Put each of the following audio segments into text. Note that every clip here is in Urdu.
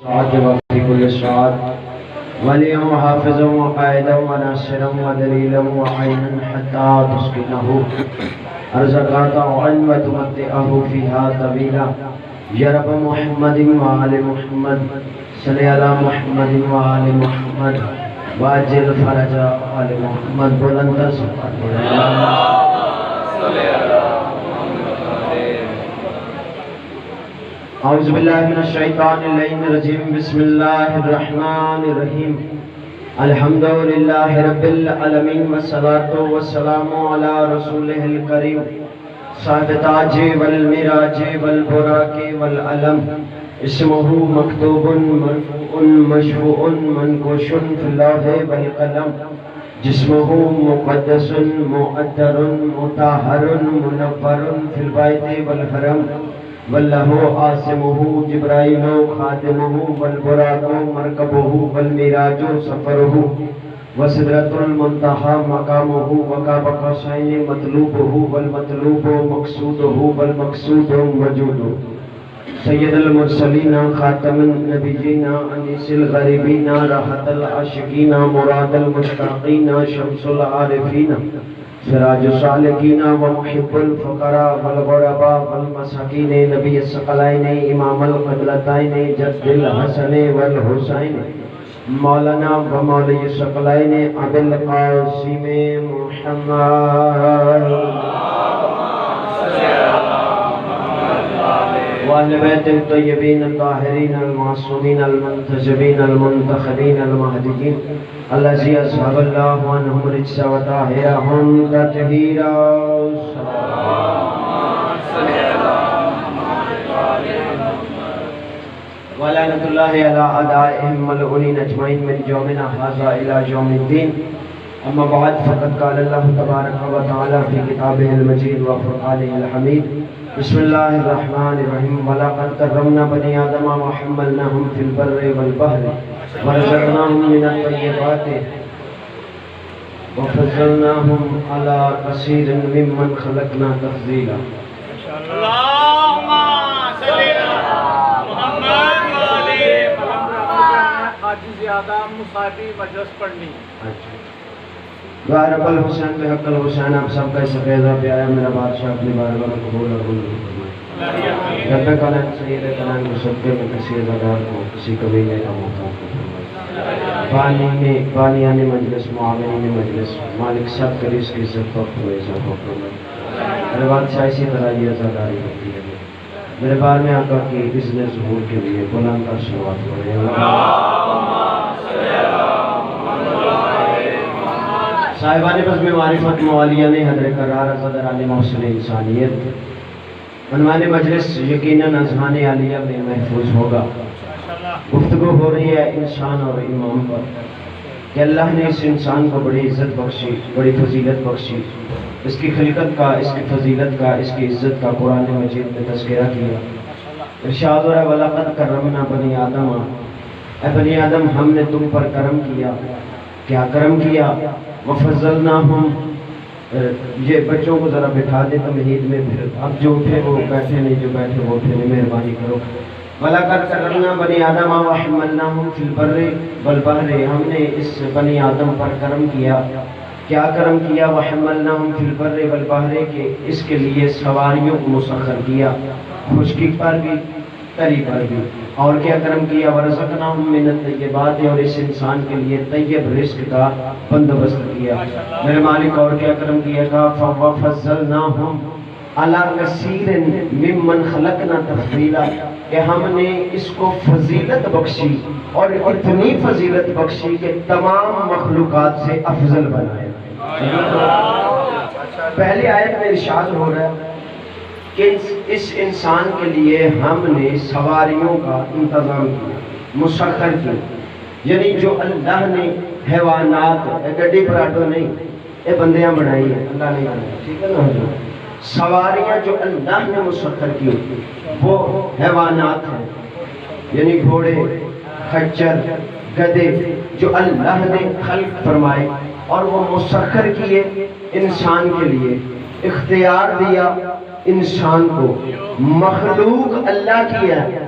وفي كل سعاد وليا وحافظا وقائدا وناصرا ودليلا وعينا حتى تسكنه أرزقا طوعا وتمتعه فيها طويلا يا رب محمد وآل محمد صل على محمد وآل محمد واجل فرج آل محمد بلند سبحان اعوذ باللہ من الشیطان اللعین الرجیم بسم اللہ الرحمن الرحیم الحمدللہ رب العالمین والصلاة والسلام علی رسولہ الکریم صاحب تاج والمراج والبراق والعلم اسمہ مکتوب مرفوع مشفوع منقوش فی اللوح والقلم جسمہ مقدس مؤطر مطہر منور فی البیت والحرم واللہ عاصمہ جبرائیل خادمہ والبراق مرکبہ والمراج سفرہ وسدرۃ المنتہی مقامہ وقاب قوسین مطلوبہ والمطلوب مقصودہ والمقصود وجودہ سید المرسلین خاتم النبیین انیس الغریبین راحت العاشقین مراد المشتاقین شمس العارفین سراج السالکین ومحب الفقراء والغرباء والمساکین نبی الثقلین امام القبلتین جد الحسن والحسین مولانا و مولی الثقلین ابی القاسم محمد وأهل بيت الطيبين الطاهرين المعصومين المنتجبين المنتخبين المهديين الذي أذهب الله عنهم الرجس وطهرهم تطهيرا ولعنة الله على أعدائهم ملعونين أجمعين من يومنا هذا إلى يوم الدين أما بعد فقد قال الله تبارك وتعالى في كتابه المجيد وفرقانه الحميد بسم الله الرحمن الرحيم ولقد كرمنا بني آدم وحملناهم في البر والبحر ورزقناهم من الطيبات وفضلناهم على كثير ممن خلقنا تفضيلا اللهم صل على محمد وعلى محمد عاجز آدم مصابی مجلس پڑھنی دعا رب الحسین بحق الحسین آپ سب کا سفیدہ پیارا میرا بادشاہ اپنی بارگاہ میں قبول اور قبول فرمائے رب کلام سید کلام کو صدقے میں کسی ازادار کو کسی کبیلے کا محتاج کو فرمائے بانیان مجلس معاونین مجلس مالک سب کریس کی عزت وقت و عزت و فرمائے میرے بادشاہ اسی طرح یہ ازاداری ہوتی ہے میرے بار میں آقا کی اذن ظہور کے لیے بلند کا شروعات کرے صاحبان بزم معرفت موالیان حضر قرار صدر علی محسن انسانیت عنوان مجلس یقیناً اذہان عالیہ میں محفوظ ہوگا گفتگو ہو رہی ہے انسان اور امام پر کہ اللہ نے اس انسان کو بڑی عزت بخشی بڑی فضیلت بخشی اس کی خلقت کا اس کی فضیلت کا اس کی عزت کا قرآن مجید میں تذکرہ کیا ارشاد اور وَلَقَدْ كَرَّمْنَا بَنِي آدَمَ اے بنی آدم ہم نے تم پر کرم کیا کیا کرم کیا وفضلناہم یہ بچوں کو ذرا بٹھا دے تمہید میں پھر اب جو اٹھے وہ بیٹھے نہیں جو بیٹھے وہ اٹھے نہیں مہربانی کرو وَلَقَدْ كَرَّمْنَا بَنِي آدَمَ وَحَمَّلْنَاهُمْ فِي الْبَرِّ وَالْبَحْرِ ہم نے اس بنی آدم پر کرم کیا کیا کرم کیا وَحَمَّلْنَاهُمْ فِي الْبَرِّ وَالْبَحْرِ کہ اس کے لیے سواریوں کو مسخر کیا خشکی پر بھی تری پر بھی اور کیا کرم کیا ورزقناہم من الطیبات اور اس انسان کے لیے طیب رزق کا بندوبست کیا میرے مالک اور کیا کرم کیا کہا فَفَضَّلْنَاهُمْ عَلَى كَثِيرٍ مِّمَّنْ خَلَقْنَا تَفْضِيلًا کہ ہم نے اس کو فضیلت بخشی اور اتنی فضیلت بخشی کہ تمام مخلوقات سے افضل بنایا پہلی آیت میں ارشاد ہو رہا ہے کہ اس انسان کے لیے ہم نے سواریوں کا انتظام کیا مسخر کیا یعنی جو اللہ نے حیوانات گڈی پر آٹو نہیں یہ بندیاں بنائی ہیں اللہ نے بنائی ٹھیک ہے نا سواریاں جو اللہ نے مسخر کی وہ حیوانات ہیں یعنی گھوڑے خچر گدے جو اللہ نے خلق فرمائے اور وہ مسخر کیے انسان کے لیے اختیار دیا انسان کو مخلوق اللہ کی ہے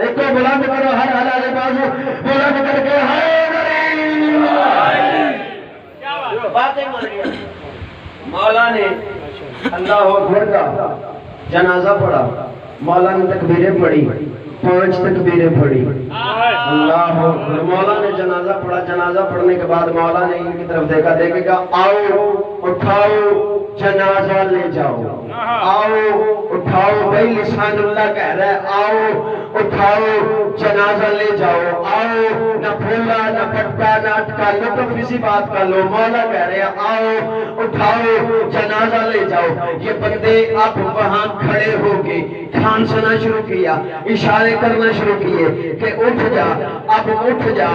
ایک کو بلند کرو ہر حلال بازو بلند کر کے مولا نے اللہ اکبر کا جنازہ پڑھا، مولا نے تکبیریں پڑھی، 5 تکبیریں پڑھی، اللہ اکبر۔ مولا نے جنازہ پڑھا، جنازہ پڑھنے کے بعد مولا نے ان کی طرف دیکھا، دیکھے گا آؤ اٹھاؤ جنازہ لے جاؤ، آؤ اٹھاؤ، بھائی لسان اللہ کہہ رہا ہے آؤ اٹھاؤ جنازہ لے جاؤ، آؤ، نہ پھولا نہ پٹکا نہ اٹکا، لطف اسی بات کا لو، مولا کہہ رہے ہیں آؤ اٹھاؤ جنازہ لے جاؤ۔ یہ بندے اب وہاں کھڑے ہو کے کھانسنا شروع کیا، اشارے کرنا شروع کیے کہ اٹھ جا، اب اٹھ جا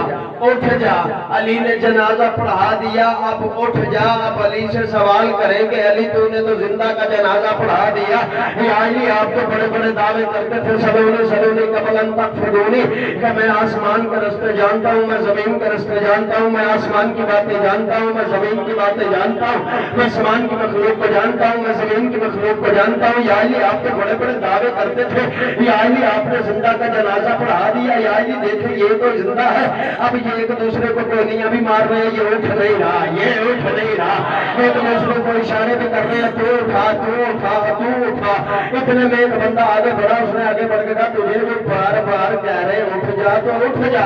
اٹھ جا۔ علی نے جنازہ پڑھا دیا، اب اٹھ جا۔ اب علی سے سوال کریں کہ علی تو نے تو زندہ کا جنازہ پڑھا دیا، یا علی آپ تو بڑے بڑے دعوے کرتے تھے سلونی قبل ان تقفدونی، کہ میں آسمان کا رستے جانتا ہوں، میں زمین کا رستے جانتا ہوں، میں آسمان کی باتیں جانتا ہوں، میں زمین کی باتیں جانتا ہوں، میں آسمان کی مخلوق کو جانتا ہوں، میں زمین کی مخلوق کو جانتا ہوں، یا علی آپ تو بڑے بڑے دعوے کرتے تھے، یا علی آپ نے زندہ کا جنازہ پڑھا دیا، یا علی دیکھیں یہ تو زندہ ہے۔ اب یہ ایک دوسرے کو ٹونیاں بھی مار رہے ہیں، یہ اٹھ نہیں رہا، یہ اٹھ نہیں رہا، ایک دوسرے کو اشارے بھی کر رہے ہیں، تو اٹھا تو اٹھا تو اٹھا۔ اتنے میں ایک بندہ آگے بڑھا، اس نے آگے بڑھ کے کہا تجھے بھی بار بار کہہ رہے ہیں اٹھ جا تو اٹھ جا۔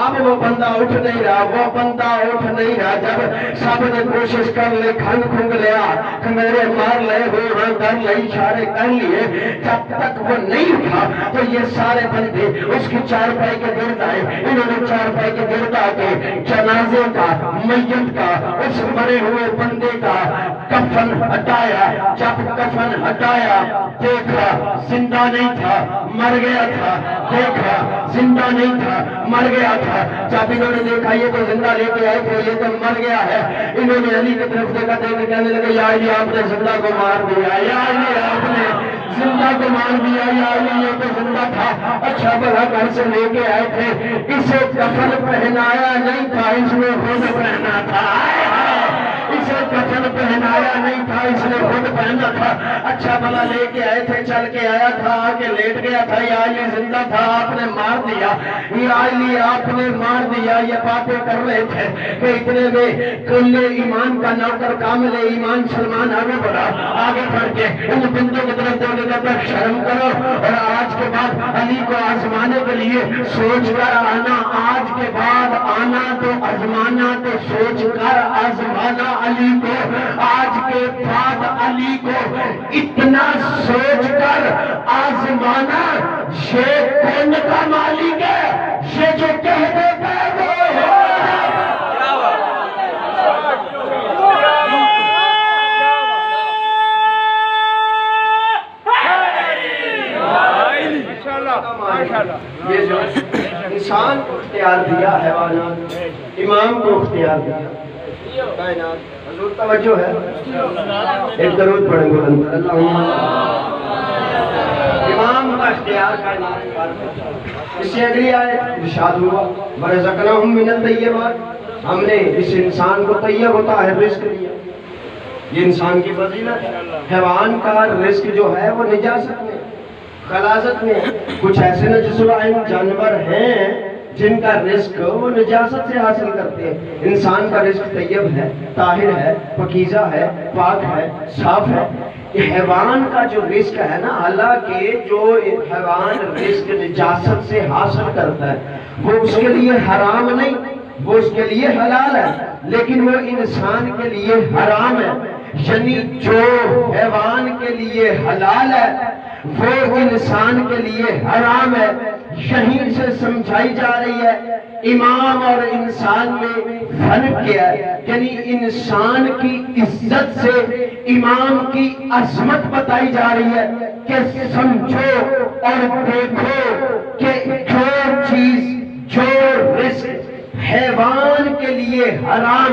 اب وہ بندہ اٹھ نہیں رہا، وہ بندہ اٹھ نہیں رہا۔ جب سب نے کوشش کر لی، کھنگ کھنگ لیا، کھنگیرے مار لے، وہ ہاں کر لے، اشارے کر لیے، جب تک وہ نہیں اٹھا تو یہ سارے بندے اس کی چارپائی کے گرد آئے۔ انہوں نے چارپائی کے گرد آ کے جنازے کا، میت کا، اس مرے ہوئے بندے کا کفن ہٹایا۔ جب کفن ہٹایا دیکھا زندہ نہیں تھا، مر گیا تھا، دیکھا زندہ نہیں تھا، مر گیا تھا۔ جب انہوں نے دیکھا یہ تو زندہ لے کے آئے تھے، یہ تو مر گیا ہے، انہوں نے علی کی طرف دیکھا، دیکھ کے کہنے لگے یا علی آپ نے زندہ کو مار دیا، یا علی آپ نے زندہ کو مار دیا، یا علی یہ تو زندہ تھا، اچھا بھلا گھر سے لے کے آئے تھے، اسے کفن پہنایا نہیں تھا، اس نے خود پہنا تھا، اسے کفن پہنایا نہیں تھا، اس نے خود پہنا تھا، اچھا بھلا لے کے آئے تھے، چل کے آیا تھا، آگے لیٹ گیا تھا، یا علی زندہ تھا آپ نے مار دیا، یا علی آپ نے مار دیا۔ یہ باتیں کر رہے تھے کہ اتنے میں کل ایمان کا نوکر کامل ایمان سلمان آگے بڑھا، آگے بڑھ کے ان بندوں کی طرف دیکھنے کا تک شرم کرو، اور آج کے بعد علی کو آزمانے کے لیے سوچ کر آنا، آج کے بعد آنا تو آزمانا، تو سوچ کر آزمانا علی کو، آج کے بعد علی کو اتنا سوچ کر آزمانا، یہ کون کا مالک ہے، یہ جو کہہ دیتا ہے وہ یہ جو انسان کو اختیار دیا، حیوانات امام کو اختیار دیا، کائنات حضور توجہ ہے، ایک درود پڑھیں بلند اللہم امام کا اختیار کائنات پر۔ اس سے اگلی آئے ارشاد ہوا وَرَزَقْنَاهُم مِّنَ الطَّيِّبَاتِ، ہم نے اس انسان کو طیب ہوتا ہے رزق دیا، یہ انسان کی فضیلت ہے۔ حیوان کا رزق جو ہے وہ نجاست میں، غلاظت میں، کچھ ایسے نجس العین جانور ہیں جن کا رزق وہ نجاست سے حاصل کرتے ہیں۔ انسان کا رزق طیب ہے، طاہر ہے، پاکیزہ ہے، پاک ہے، صاف ہے۔ حیوان کا جو رزق ہے نا، حالانکہ جو حیوان رزق نجاست سے حاصل کرتا ہے وہ اس کے لیے حرام نہیں، وہ اس کے لیے حلال ہے، لیکن وہ انسان کے لیے حرام ہے۔ یعنی جو حیوان کے لیے حلال ہے وہ انسان کے لیے حرام ہے۔ یہیں سے سمجھائی جا رہی ہے امام اور انسان میں فرق کیا ہے، یعنی انسان کی عزت سے امام کی عظمت بتائی جا رہی ہے کہ سمجھو اور دیکھو کہ جو چیز، جو رزق حیوان کے لیے حرام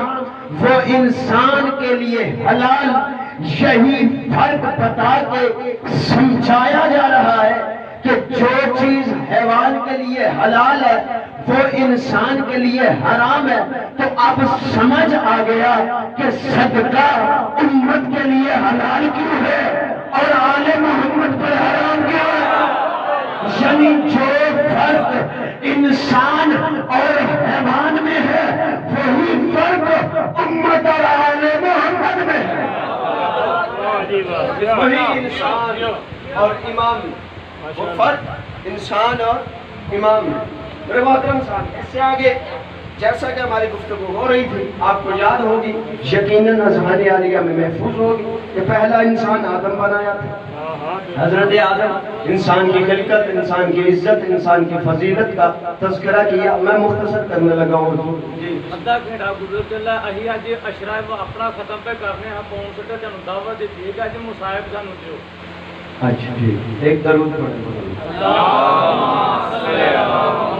وہ انسان کے لیے حلال، یہی فرق بتا کے سمجھایا جا رہا ہے کہ جو چیز حیوان کے لیے حلال ہے وہ انسان کے لیے حرام ہے۔ تو اب سمجھ آ گیا کہ صدقہ امت کے لیے حلال کیوں ہے اور آل محمد پر حرام کیوں ہے۔ یعنی جو فرق وہی انسان اور امام ہے، وہ فرق انسان اور امام ہے۔ میرے محترم صاحب، اس سے آگے جیسا کہ ہماری گفتگو ہو رہی تھی آپ کو یاد ہوگی، یقیناً اذہان عالیہ میں محفوظ ہوگی کہ پہلا انسان آدم بنایا تھا۔ حضرت آدم انسان کی خلقت، انسان کی عزت، انسان کی فضیلت کا تذکرہ کیا۔ میں مختصر کرنے لگا ہوں جی ادھا گھنٹہ گزر چلا، اہی اج اشرا اپنا ختم پہ کرنے ہاں پہنچ سکے جنوں دعوت دیتی ہے کہ مصاحب سانو دیو۔ اچھا ٹھیک، ایک درود پڑھیں۔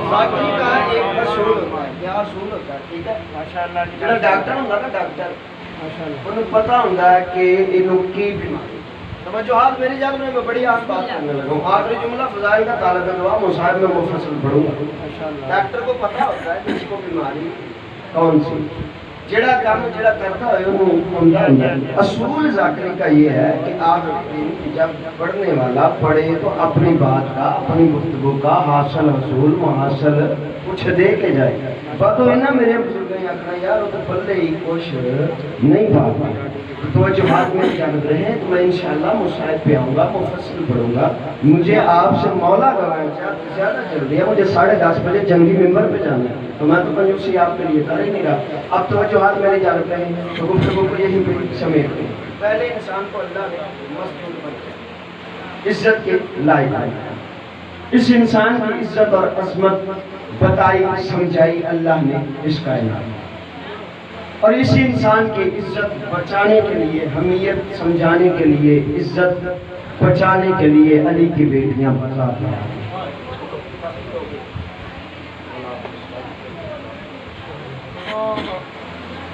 ساتھی کا ایک اصول ہوتا ہے، کیا اصول ہوتا ہے؟ ٹھیک ہے، ماشاءاللہ جی، جڑا ڈاکٹر ہوتا نا ڈاکٹر، ماشاءاللہ انہوں پتہ ہوتا ہے کہ انہوں کی بیماری۔ توجہات میری جانب میں بڑی آس بات کرنے لگا ہوں۔ آخری جملہ فضائل کا تعلق دعا مصاحب میں مفصل پڑھوں گا۔ ماشاءاللہ ڈاکٹر کو پتہ ہوتا ہے کہ اس کو بیماری کون سی، جڑا کام جڑا کرتا ہے انہوں اصول ذاکری کا یہ ہے کہ آپ جب پڑھنے والا پڑھے تو اپنی بات کا، اپنی گفتگو کا حاصل حصول محاصل کچھ دے کے جائے۔ بات ہوئی نا میرے بزرگ نے آخنا یار وہ تو پلے ہی کچھ نہیں پاتا، توجہات میں جانب رہے تو میں انشاءاللہ مصاحب پہ آؤں گا، مفصل پڑھوں گا۔ مجھے آپ سے مولا گواہ زیادہ جلدی ہے، مجھے 10:30 بجے جنگی ممبر پہ جانا ہے، تو میں تو کنجوسی آپ کے لیے کر ہی نہیں رہا۔ اب توجہات میری جانب رہے تو گفتگو کو یہی پہ سمیٹ دیں۔ پہلے انسان کو اللہ نے مضبوط بنایا، عزت کے لائق بنایا۔ اس انسان کی عزت اور عظمت بتائی سمجھائی اللہ نے اس کائنات، اور اسی انسان کی عزت بچانے کے لیے، حمیت سمجھانے کے لیے، عزت بچانے کے لیے علی کی بیٹیاں بذات ہیں۔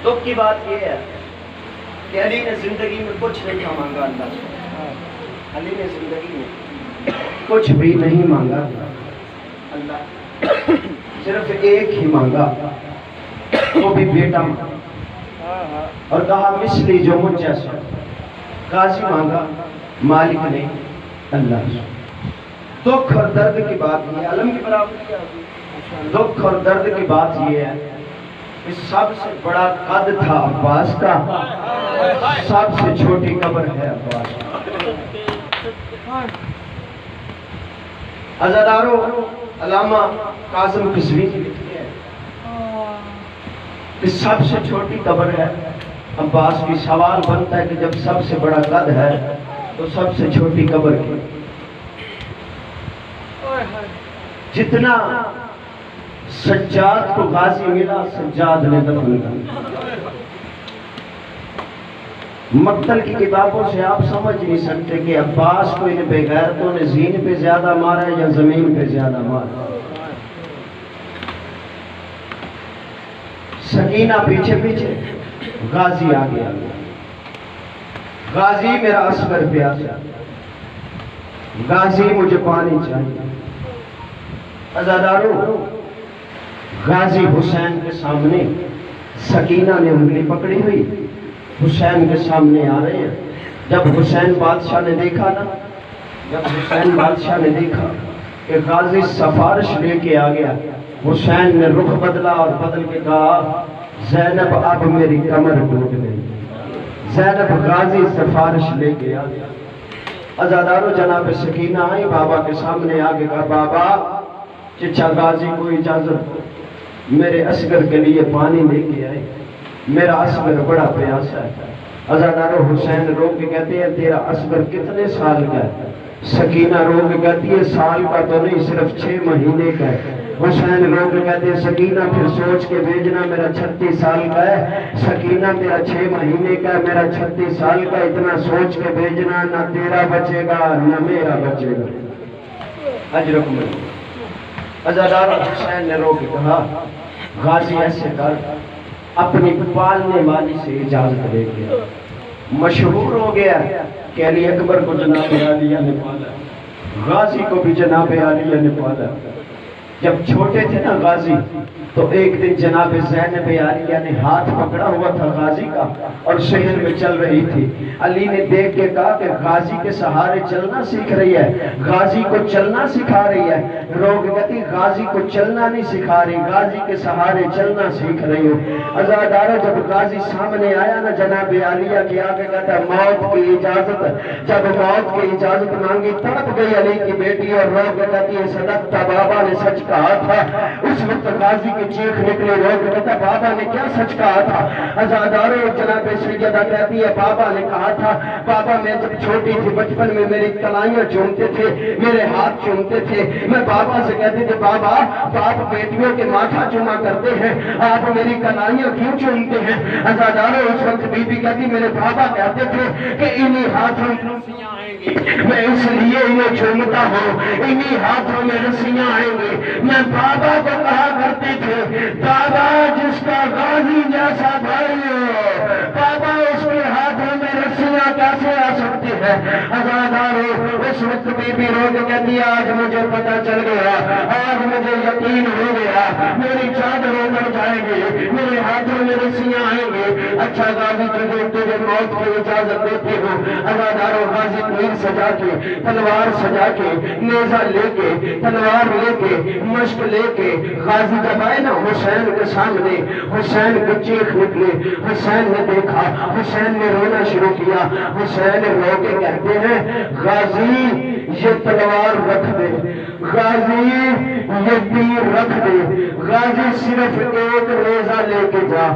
دکھ کی بات یہ ہے کہ علی نے زندگی میں کچھ نہیں مانگا اللہ سے، علی نے زندگی میں کچھ بھی نہیں مانگا اللہ، صرف ایک ہی مانگا، وہ بھی بیٹا مانگا، اور کہا مثلی جو مجھ جیسا غازی مانگا مالک نے اللہ سے۔ دکھ اور درد کی بات یہ عالم کی برابری ہے، دکھ اور درد کی بات یہ ہے کہ سب سے بڑا قد تھا عباس کا، سب سے چھوٹی قبر ہے عباس کا۔ عزادارو علامہ قاسم قزوینی کی لکھتے ہیں کہ سب سے چھوٹی قبر ہے عباس کی۔ سوال بنتا ہے کہ جب سب سے بڑا قد ہے تو سب سے چھوٹی قبر کی؟ جتنا سجاد کو غازی ملا سجاد نے دفن کیا۔ مقتل کی کتابوں سے آپ سمجھ نہیں سکتے کہ عباس کو ان بے غیرتوں نے زین پہ زیادہ مارا ہے یا زمین پہ زیادہ مارا۔ سکینہ پیچھے پیچھے، غازی آگے آگے۔ غازی میرا اصغر پیاسا، غازی مجھے پانی چاہیے۔ عزادارو غازی حسین کے سامنے سکینہ نے انگلی پکڑی ہوئی، حسین کے سامنے آ رہے ہیں۔ جب حسین بادشاہ نے دیکھا نا، جب حسین بادشاہ نے دیکھا کہ غازی سفارش لے کے آ گیا، حسین نے رخ بدلا اور بدل کے کہا زینب اب میری کمر ٹوٹ گئی۔ زینب غازی سفارش لے کے آ گیا۔ عزادارو جناب سکینہ آئی بابا کے سامنے آگے کہا بابا چچا غازی کو اجازت دو، میرے اصغر کے لیے پانی لے کے آئے، میرا اصغر بڑا پیاسا ہے۔ عزادارو حسین رو کے کہتے ہیں تیرا اصغر کتنے سال کا ہے؟ سکینہ رو کے کہتی ہے سال کا تو نہیں صرف 6 مہینے کا ہے۔ حسین رو کے کہتے ہیں سکینہ پھر سوچ کے بھیجنا میرا 36 سال کا ہے۔ سکینہ تیرا 6 مہینے کا ہے، میرا 36 سال کا، اتنا سوچ کے بھیجنا، نہ تیرا بچے گا نہ میرا بچے گا۔ اجرکم عزادارو حسین نے رو کے کہا غازی ایسے کر، اپنی پالنے والی سے اجازت دے گیا۔ مشہور ہو گیا کہ علی اکبر کو جناب عالیہ نے پالا، غازی کو بھی جناب عالیہ نے پالا۔ جب چھوٹے تھے نا غازی تو ایک دن جناب زینب عالیہ نے ہاتھ پکڑا ہوا تھا غازی کا اور شہر میں چل رہی تھی. علی نے دیکھ کے کہا کہ غازی کے سہارے چلنا سیکھ رہی ہے, غازی کو چلنا سکھا رہی ہے. لوگ کہتی غازی کو چلنا نہیں سکھا رہی, غازی کے سہارے چلنا سیکھ رہی ہو. عزادارو جب غازی سامنے آیا نا جناب عالیہ کے آگے کہتا موت کی اجازت, جب موت کی اجازت مانگی تڑپ گئی علی کی بیٹی اور رو کے کہتی ہے صدقتا بابا نے سچ کہا تھا. اس وقت غازی کی چیخ نکلی, رو کے کہتا بابا نے کیا سچ کہا تھا. عزادارو جناب سیدہ کہتی ہے بابا نے کہا تھا, بابا میں جب چھوٹی تھی بچپن میں میری کلائیاں چومتے تھے, میرے ہاتھ چومتے تھے, میں بابا سے کہتے تھے بابا باپ بیٹیوں کے ماتھا چوما کرتے ہیں, آپ میری کلائیاں کیوں چومتے ہیں. عزادارو اس وقت بی بی کہتی میرے بابا کہتے تھے کہ انہی ہاتھوں میں رسیاں آئیں گی, میں اس لیے انہیں چومتا ہوں, انہی ہاتھوں میں رسیاں آئیں گی. میں بابا کو کہا کرتے تھے بابا جس کا غازی جیسا بھائی ہو, بابا اس کے ہاتھوں میں رسیاں کیسے آ سکتی ہے. عزادارو اس وقت بی بی رو کے کہتی آج مجھے پتا چل گیا, آج مجھے یقین ہو گیا, میری چادروں بڑھ جائے گی, میرے ہاتھوں میں رسیاں آئیں گے. اچھا غازی تجھے موت کی اجازت دیتی ہوں. عزادارو غازی تیر سجا کے, تلوار سجا کے, نیزہ لے کے, تلوار لے کے, مشق لے کے غازی جب آئے نا حسین کے سامنے, حسین کی چیخ نکلی. حسین نے دیکھا, حسین نے رونا شروع کیا. حسین رو کے کہتے ہیں غازی یہ تلوار رکھ دے, غازی یہ تیر رکھ دے, غازی صرف ایک نیزہ لے کے جا,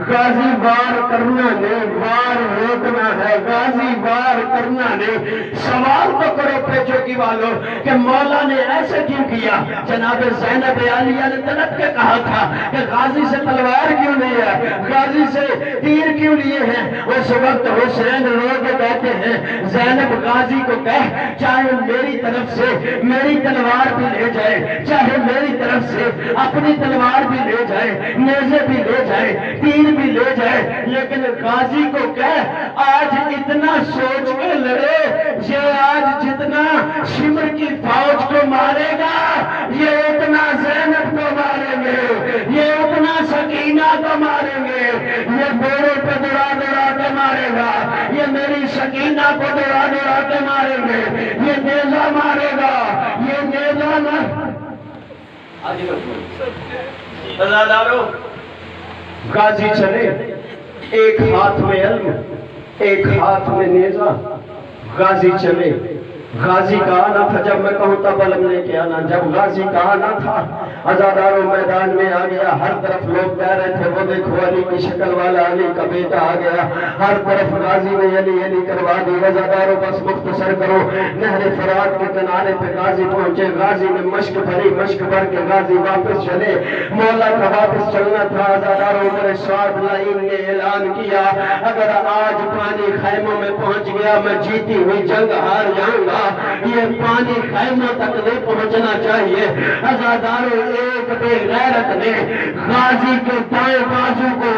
غازی وار کرنا نہیں, وار روکنا ہے, غازی وار کرنا نہیں. سوال تو کرو پیچوکی والوں کہ مولا نے ایسے کیوں کیا. جناب زینب عالیہ نے طلب کے کہا تھا کہ غازی سے تلوار کیوں نہیں ہے, غازی سے تیر کیوں لیے ہیں. اس وقت حسین رو کے کہتے ہیں زینب غازی کو کہہ چاہے میری طرف سے میری تلوار بھی لے جائے, چاہے میری طرف سے اپنی تلوار بھی لے جائے, نیزے بھی لے جائے, تیر بھی لے جائے, لیکن غازی کو کہہ آج اتنا سوچ کے لڑے, یہ آج جتنا شمر کی فوج کو مارے گا یہ اتنا زینب کو ماریں گے, یہ اتنا سکینہ کو ماریں گے, یہ بیڑے پہ دوڑا دوڑا کے مارے گا, یہ میری سکینہ کو دوڑا دوڑا کے ماریں گے, یہ نیزہ مارے گا, یہ نیزہ نہ. عزادارو غازی چلے, ایک ہاتھ میں علم, ایک ہاتھ میں نیزہ. غازی چلے, غازی کا آنا تھا جب میں کہوں تب علم لے کے آنا, جب غازی کا آنا تھا عزادارو میدان میں آ گیا. ہر طرف لوگ کہہ رہے تھے وہ دیکھو علی کی شکل والا علی کا بیٹا آ گیا, ہر طرف غازی نے علی علی کروا دی. عزادارو بس مختصر کرو, نہر فرات کے کنارے پہ غازی پہنچے, غازی نے مشک بھری, مشک بھر کے غازی واپس چلے. مولا کا واپس چلنا تھا. عزادارو عمر سعد لائن نے اعلان کیا اگر آج پانی خیموں میں پہنچ گیا میں جیتی ہوئی جنگ ہار جاؤں گا, یہ پانی خیموں تک نہیں پہنچنا چاہیے. عزادارو ایک بے غیرت نے غازی کے دائیں بازو کو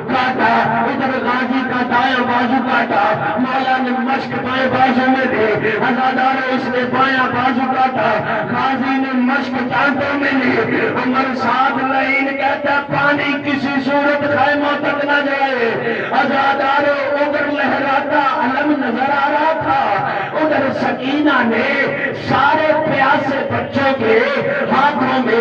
کاٹا, ادھر غازی کا دائیں بازو کاٹا, مولا نے مشک بائیں بازو میں دے. عزادارو اس نے بائیں بازو کاٹا, غازی نے مشک چانٹوں میں لی. عمر سعد لعین کہتا پانی کسی صورت خیموں تک نہ جائے. عزادارو ادھر لہراتا علم نظر آ رہا تھا, ادھر سکینہ نے سارے پیاسے بچوں کے ہاتھوں میں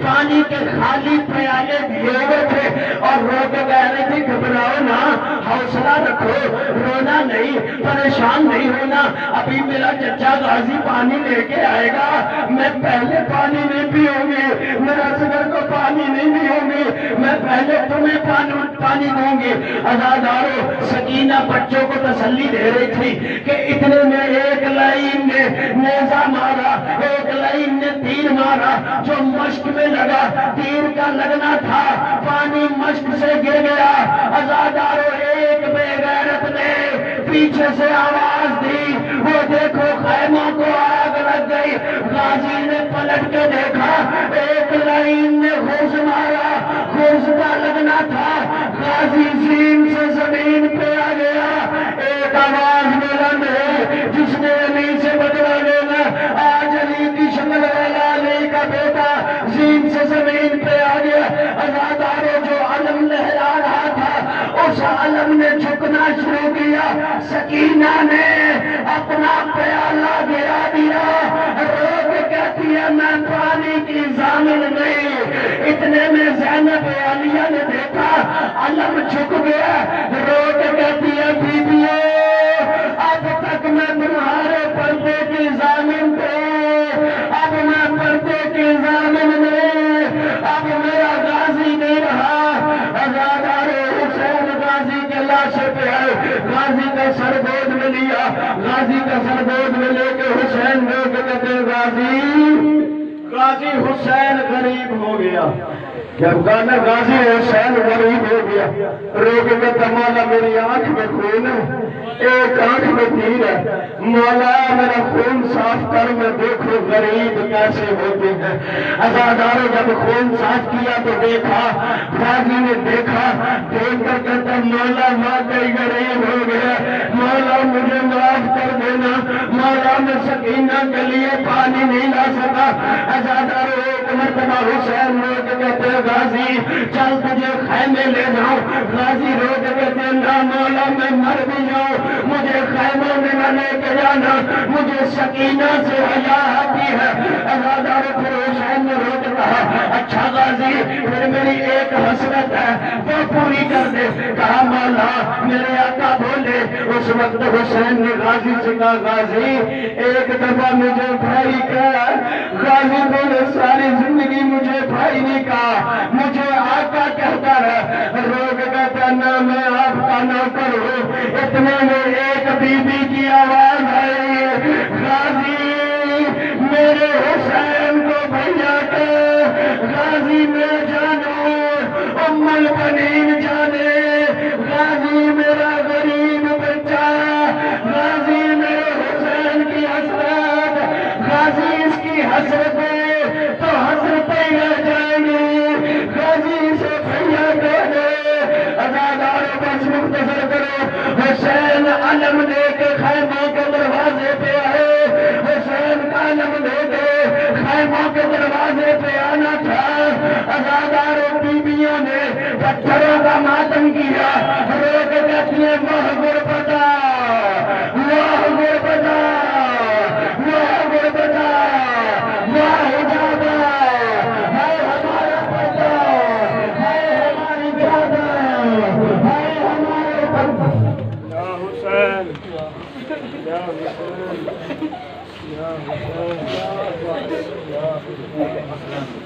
پانی کے خالی پیالے دیے ہوئے تھے اور رو کے کہہ رہی تھی گھبراؤ نہ, حوصلہ رکھو, رونا نہیں, پریشان نہیں ہونا, ابھی میرا چچا غازی پانی لے کے آئے گا, میں پہلے پانی نہیں پیوں گی, میرا اصغر کو پانی نہیں پیوں گی, میں پہلے تمہیں پانی دوں گی. عزادارو سکینہ بچوں کو تسلی دے رہی تھی کہ اتنے میں ایک لائن نے نیزہ مارا, ایک لائن نے تیر مارا, جو مشک میں لگا, تیر کا لگنا تھا, پانی مشک سے گر گیا. عزادارو ایک بے غیرت نے پیچھے سے آواز دی, وہ دیکھو خیموں کو آگ لگ گئی. غازی نے پلٹ کے دیکھا, ایک لائن نے خرز مارا, خرز کا لگنا تھا, غازی زین سے زمین پہ آ گیا. ایک آواز بلند ہے جس نے علی سے بدلا لینا, آج علی کی شکل والا علی کا بیٹا سکینہ نے اپنا پیالہ گرا دیا، رو کے کہتی ہے میں پانی کی ضامن نہیں۔ اتنے میں زینب عالیہ نے دیکھا علم جھک گیا، رو کے کہتی ہے بیبیو اب تک میں تمہارے پردے کی ضامن تھی، اب میں پردے کی ضامن نہیں، اب میرا غازی نہیں رہا۔ ازادار حسین غازی کے لاشے پہ ہے، غازی کا سر گود میں لیا، غازی کا سر گود میں لے کے حسین نے کہتے غازی حسین غریب ہو گیا۔ جب گانا غازی حسین غریب ہو گیا، روک میں مولا میری آنکھ میں خون ہے، ایک آنکھ میں تیر ہے، مولا میرا خون صاف کر میں دیکھو غریب کیسے ہوتے ہیں۔ ازاداروں جب خون صاف کیا تو دیکھا، غازی نے دیکھا، دیکھ کر کہتا مولا واقعی غریب ہو گیا، مولا مجھے معاف کر دینا، مولا میں سکینہ کے لیے پانی نہیں لا سکا۔ ازاداروں ایک مرتبہ حسین نے کہتے غازی چل تجھے خیمے لے جاؤں، غازی رو کے کہتے نا مولا میں مر بھی جاؤں مجھے خیموں میں نہ لے کے جانا، مجھے سکینہ سے حیا آتی ہے۔ ازادار پھر حسین نے رو کے کہا اچھا غازی پھر میری ایک حسرت ہے وہ پوری کر دے۔ کہا مولا میرے آقا بولے۔ اس وقت حسین نے غازی سے کہا غازی ایک دفعہ مجھے بھائی کہا، غازی بولے ساری زندگی مجھے بھائی نہیں کہا، مجھے آقا کہتا ہے۔ روگ کہتا نہ میں آپ کا نوکر ہوں۔ اتنے میں ایک بی بی کی آواز آئی غازی میرے حسین کو بھیا کے غازی میں جانو ام البنین جانے، غازی میرا غریب بچہ، غازی میرے حسین کی حسرت، غازی اس کی حسرتیں تو حسرتیں رہ جائیں گی، غازی سے بھیا کہہ دے۔ ازاداروں بس مختصر کرو، حسین علم دے کے خیموں کے دروازے پہ آئے، حسین کا علم دے کے خیموں کے دروازے پہ آنا تھا۔ ازاداروں بیویوں نے پتھروں کا ماتم کیا، رو کے کہتی ہیں واہ غربتا واہ غربتا واہ غربتا واہ حجابا، ہے ہمارا پردہ ہے ہماری جادہ ہے ہمارے پردہ۔ یا حسین یا حسین یا حسین یا حسین۔